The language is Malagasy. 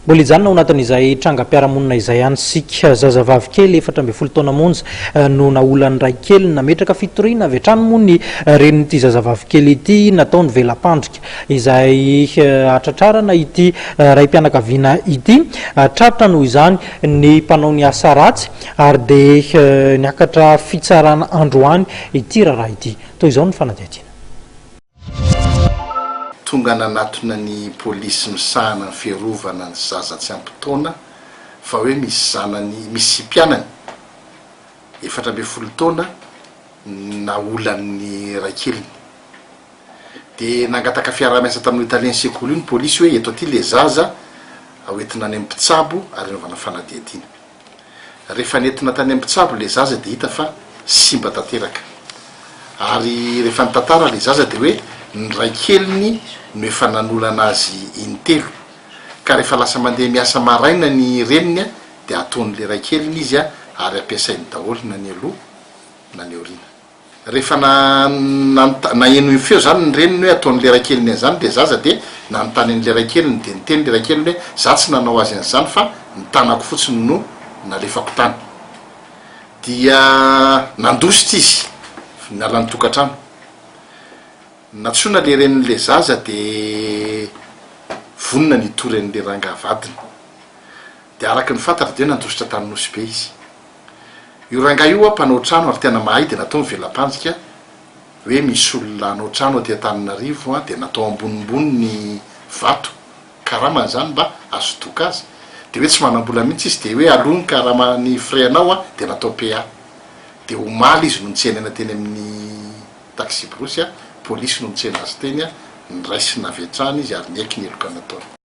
mbola ijanona ao anatin'izay trangam-piarahamonina izay ihany sika zazavavy kely 14 taona monja no naolany ray kely nametraka fitoriana avy hatrany moa ny renin'ity zazavavy kely ity nataony velapandrika izay atratrarana ity ray mpianakaviana ity tratratra noho izany ny mpanao ny asa ratsy ary dia niakatra fitsarana androany ity raharaha ity toy izao ny fanadihadiana tonga nanatona ny polisy misahana ny fiarovana ny zaza tsy ampy-taona fa hoe misy zanany misy mpianany 17 taona naolan'ny ray keliny dia nangataka fiarah-miasa tamin'ny italien sekoly iny polisy hoe eto aty le zaza hoentina any am-pitsabo ary naovana fanadihadiana rehefa nentina tany am-pitsabo le zaza dia hita fa simba tanteraka ary rehefa nitantara le zaza dia hoe ny ray keliny no efa nanolana azy intelo ka rehefa lasa mandeha miasa maraina ny reniny dia ataon'le ray keliny izy ary ampiasainy daholo na ny aloha na ny aoriana rehefa naeno feo zany ny reniny hoe ataon'le ray keliny an'izany le zaza dia nanontany an'le ray keliny dia niteny le ray keliny hoe za tsy nanao azy an'izany fa nitanako fotsiny no nalefako tany dia nandositra izy nala ny tokantrano natsona le renin'le zaza dia vonina ny toran'le rangavadiny dia araka ny fantatra dia nandositra tanynosy be izy io ranga io mpanao trano ary tena mahay dia natao mivelapanjika hoe misy olona anao trano aty Antananarivo dia natao ambonimbony ny vato karama zany mba azo toka azy dia hoe tsy manam-bola mihitsy izy dia hoe alony karama ny frais-nao dia natao PA dia omaly izy no nitsenana teny amin'ny taxi brosy polisy no nitsena azy teny ny raisina avy hatrany izy ary niaiky ny eloka nataony